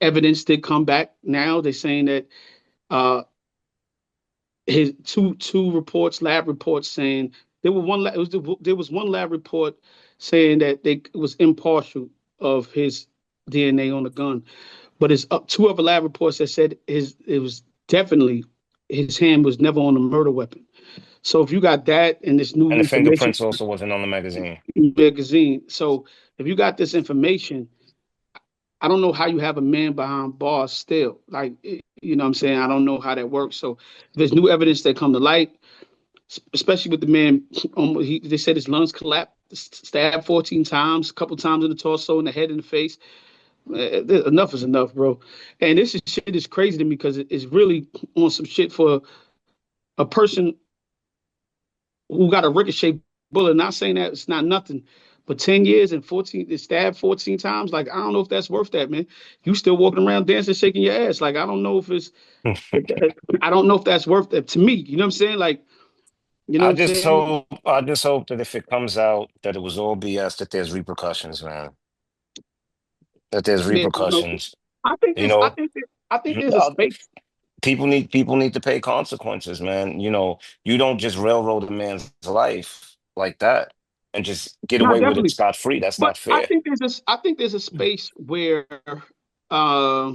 Evidence did come back now. They're saying that uh, his two reports, lab reports saying there was one lab report saying that it was impartial of his DNA on the gun, but it's up two other lab reports that said it was definitely his hand was never on a murder weapon. So if you got that and this new And the information fingerprints also wasn't on the magazine. magazine, so if you got this information, I don't know how you have a man behind bars still. Like, you know what I'm saying? I don't know how that works. So if there's new evidence that come to light, especially with the man, they said his lungs collapsed, stabbed 14 times, a couple times in the torso, in the head, in the face. Enough is enough, bro. And this shit is crazy to me because it's really on some shit for a person who got a ricochet bullet. Not saying that it's not nothing, but 10 years and 14, they stabbed 14 times. Like, I don't know if that's worth that, man. You still walking around dancing, shaking your ass. Like, I don't know if I don't know if that's worth that to me. You know what I'm saying? Like, you know what I'm saying? I just hope that if it comes out that it was all BS, that there's repercussions, man. That there's Man, repercussions. You I know, think I think there's a space. people need to pay consequences, man. You don't just railroad a man's life like that and just get Not away with it definitely. scot free. That's But not fair. I think there's a space where uh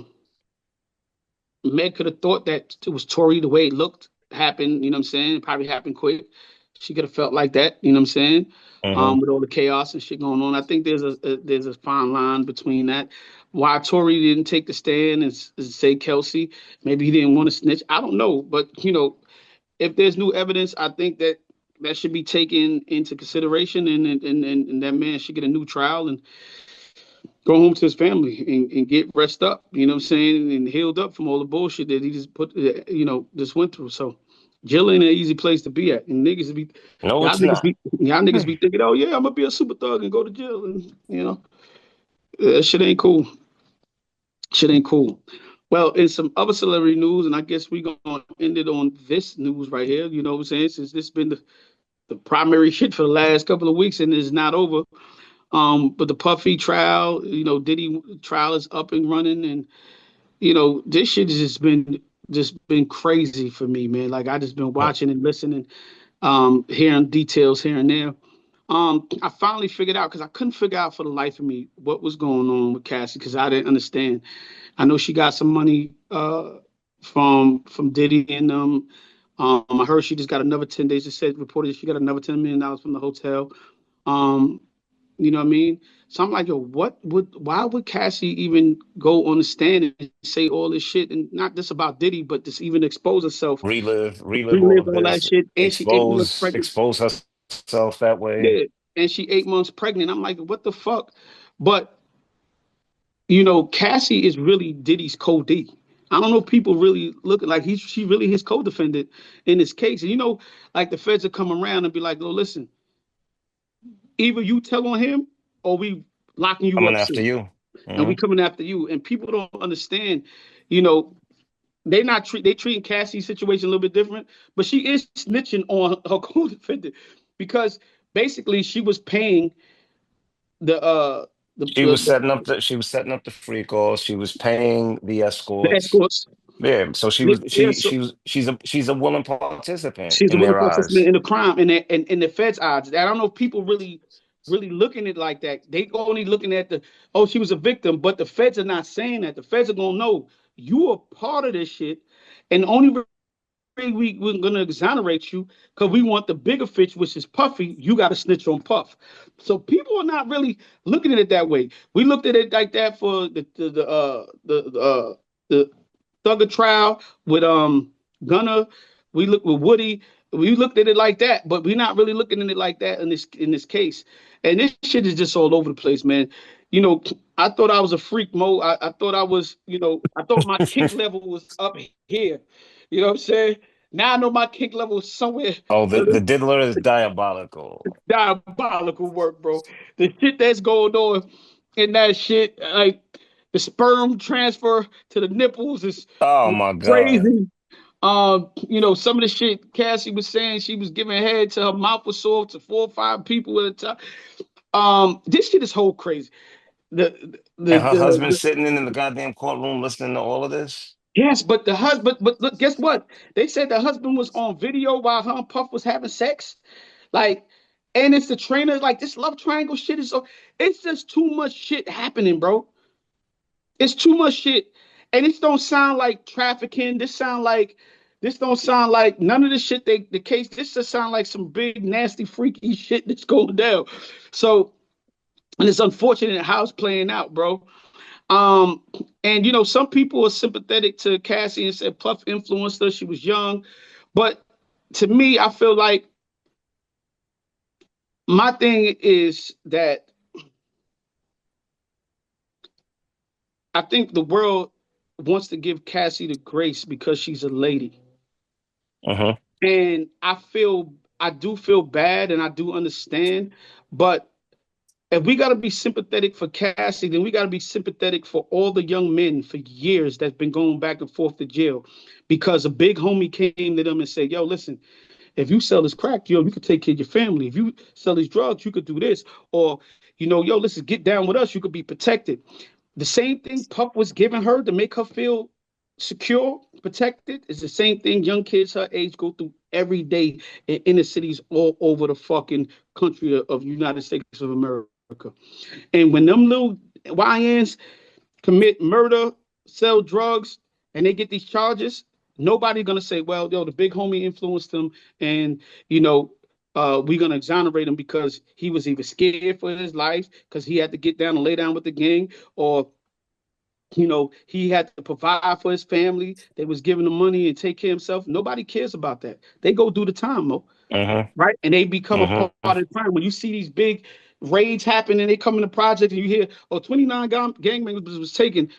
Meg could have thought that it was Tori the way it looked happened, you know what I'm saying? It probably happened quick. She could have felt like that, you know what I'm saying? Hmm. With all the chaos and shit going on. I think there's a fine line between that. Why Tori didn't take the stand and say Kelsey, maybe he didn't want to snitch. I don't know, but if there's new evidence, I think that should be taken into consideration, and that man should get a new trial and go home to his family and get rest up, you know what I'm saying, and healed up from all the bullshit that he just just went through. So jail ain't an easy place to be at. And No, it's not. y'all niggas be thinking, oh yeah, I'm gonna be a super thug and go to jail. And shit ain't cool. Shit ain't cool. Well, in some other celebrity news, and I guess we gonna end it on this news right here, you know what I'm saying? Since this has been the primary shit for the last couple of weeks and it's not over. But the Puffy trial, Diddy trial is up and running, and this shit has just been crazy for me, man. Like I just been watching and listening, hearing details here and there. I finally figured out because I couldn't figure out for the life of me what was going on with Cassie because I didn't understand. I know she got some money from Diddy and I heard she just got another 10 days. It said reported she got another $10 million from the hotel. Um, you know what I mean? So I'm like, yo, why would Cassie even go on the stand and say all this shit, and not just about Diddy, but just even expose herself, Relive all relive of all that this, shit, and she 8 months pregnant. expose herself that way. Yeah, and she 8 months pregnant. I'm like, what the fuck? But you know, Cassie is really Diddy's co-D. I don't know if people really look at like she really his co-defendant in this case. And you know, like the feds will come around and be like, "Oh, listen, either you tell on him or we locking you Coming up after soon, you. and Hmm. we coming after you." And people don't understand, you know, they treating Cassie's situation a little bit different, but she is snitching on her co-defendant because basically she was paying the She was setting up the free calls. She was paying the the escorts. escorts. Yeah, so Yeah, yeah, so she's a willing participant she's a in willing their participant eyes. in the crime and in the Fed's odds. I don't know if people really looking at it like that. They only looking at the oh she was a victim, but the Feds are not saying that. The Feds are gonna know you are part of this shit, and the only we're gonna exonerate you because we want the bigger fish, which is Puffy. You got to snitch on Puff. So people are not really looking at it that way. We looked at it like that for the Thugger trial with Gunner. We looked with Woody. We looked at it like that, but we're not really looking at it like that in this case. And this shit is just all over the place, man. You know, I thought I was a freak, Mo. I thought I was, you know, I thought my kink level was up here. You know what I'm saying? Now I know my kink level is somewhere Oh, a the little diddler is diabolical. diabolical work, bro. The shit that's going on in that shit, like the sperm transfer to the nipples Oh is my God. crazy. You know, some of the shit Cassie was saying she was giving head to her mouth was sore to 4 or 5 people at a time. This shit is whole crazy. And her husband The sitting in the goddamn courtroom listening to all of this. yes, but the husband, but look, guess what? They said the husband was on video while her and Puff was having sex. Like, and it's the trainer, like this love triangle shit is so it's just too much shit happening, bro. It's too much shit. And this don't sound like trafficking. This don't sound like none of the shit the case. This just sound like some big nasty freaky shit that's going down. So and it's unfortunate how it's playing out, bro. Um, and you know, some people are sympathetic to Cassie and said Puff influenced her. She was young, but to me, I feel like my thing is that I think the world wants to give Cassie the grace because she's a lady. Hmm. And I do feel bad and I do understand, but if we got to be sympathetic for Cassie, then we got to be sympathetic for all the young men for years that's been going back and forth to jail because a big homie came to them and said, yo, listen, if you sell this crack, yo, you could take care of your family. If you sell these drugs, you could do this. Or, you know, yo, listen, get down with us. You could be protected. The same thing Puff was giving her to make her feel secure, protected, is the same thing young kids her age go through every day in inner cities all over the fucking country of United States of America. And when them little YNs commit murder, sell drugs, and they get these charges, nobody's gonna say, well, yo, the big homie influenced them, and you know, we're gonna exonerate him because he was either scared for his life because he had to get down and lay down with the gang, or you know, he had to provide for his family. They was giving him money and take care of himself. Nobody cares about that. They go do the time, Mo, Hmm. right? And they become a part Hmm. of the crime. When you see these big raids happen and they come in the project and you hear, oh, 29 gang members was taken,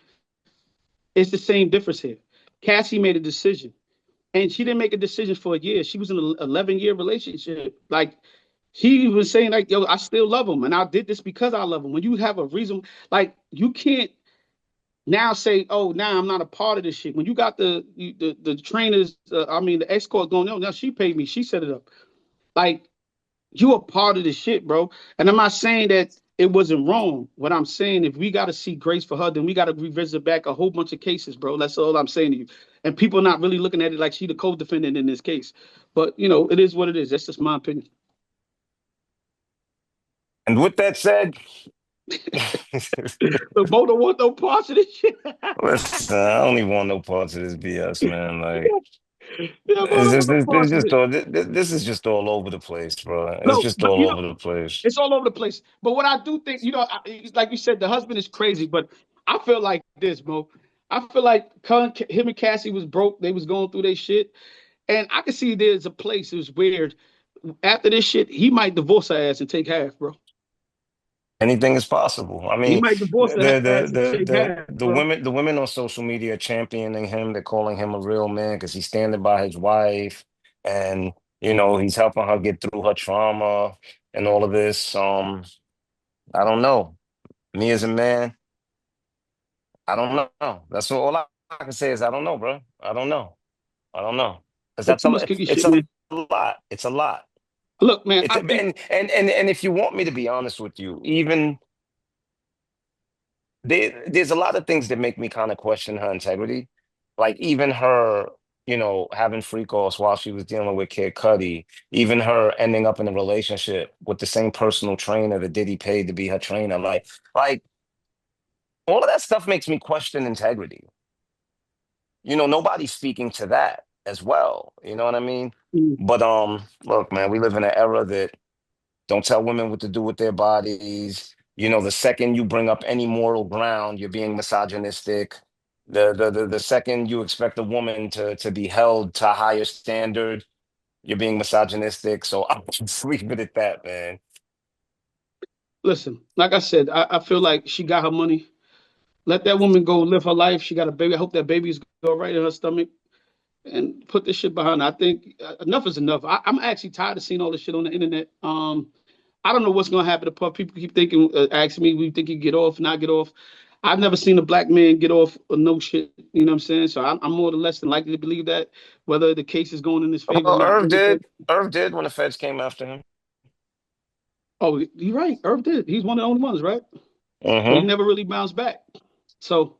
it's the same difference here. Cassie made a decision. And she didn't make a decision for a year. She was in an 11-year relationship. Like, she was saying, like, yo, I still love him. And I did this because I love him. When you have a reason, like, you can't now say, oh, now I'm not a part of this shit. When you got the trainers, I mean, the escort going on, now she paid me. She set it up. Like, you a part of this shit, bro. And I'm not saying that it wasn't wrong. What I'm saying, if we got to see grace for her, then we got to revisit back a whole bunch of cases, bro. That's all I'm saying to you. And people are not really looking at it like she the co-defendant in this case. But you know, it is what it is. That's just my opinion. And with that said, But Bo don't want no parts of this shit. listen, I don't even want no parts of this BS, man. Like. Yeah, motherfucker, This boss just bitch. all this is just all over the place, bro. It's No, just but all over the place. it's all over the place. But what I do think, like you said, the husband is crazy. But I feel like this, Mo. I feel like him and Cassie was broke. They was going through their shit, and I can see there's a place. It was weird. After this shit, he might divorce her ass and take half, bro. Anything is possible. I He mean, might divorce her ass and take half, bro. the women on social media are championing him. They're calling him a real man because he's standing by his wife, and he's helping her get through her trauma and all of this. I don't know. Me as a man, I don't know. That's all I can say is I don't know, bro. I don't know. I don't know because It's too much cookie it's shit, a man. lot. It's a lot. Look, man, It's I a, think and if you want me to be honest with you, even there's a lot of things that make me kind of question her integrity. Like even her, having freak offs while she was dealing with Kid Cudi, even her ending up in a relationship with the same personal trainer that Diddy paid to be her trainer. Like all of that stuff makes me question integrity. Nobody's speaking to that as well. You know what I mean? mm, But look, man, we live in an era that don't tell women what to do with their bodies. The second you bring up any moral ground, you're being misogynistic. The second you expect a woman to be held to a higher standard, you're being misogynistic. So I'm just leave it at that, man. listen, like I said, I feel like she got her money. Let that woman go live her life. She got a baby. I hope that baby's go right in her stomach and put this shit behind her. I think enough is enough. I'm actually tired of seeing all this shit on the internet. I don't know what's gonna happen to Puff. People keep thinking, asking me, we think he get off, not get off. I've never seen a black man get off or no shit. You know what I'm saying? So I'm more or less than likely to believe that, whether the case is going in his favor or Well, not. Irv Like I said, did. Irv did when the feds came after him. oh, you're right. Irv did. He's one of the only ones, right? But he Hmm. never really bounced back. So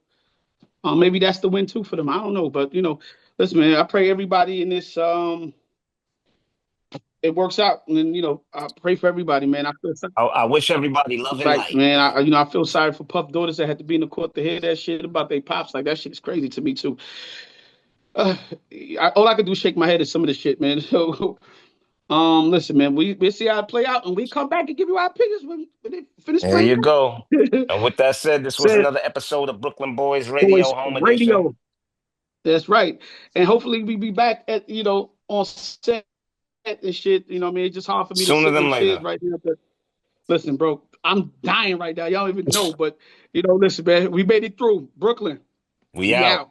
maybe that's the win too for them. I don't know, but listen, man. I pray everybody in this it works out, and I pray for everybody, man. I feel sorry. I wish everybody love and Right, light. man. I feel sorry for Puff daughters that had to be in the court to hear that shit about their pops. Like that shit is crazy to me too. Uh, all I can do is shake my head at some of this shit, man. So, listen, man. We see how it play out, and we come back and give you our opinions when they finish There playing you go. out. And with that said, this was Said another episode of Brooklyn Boys Boys Radio Home Edition. Radio. That's right. And hopefully we be back at on set and shit. You know what I mean? It's just hard for me to Sooner sit in than them chairs later. right here. But listen, bro, I'm dying right now. Y'all don't even know. But listen, man, we made it through. Brooklyn, We we out. out.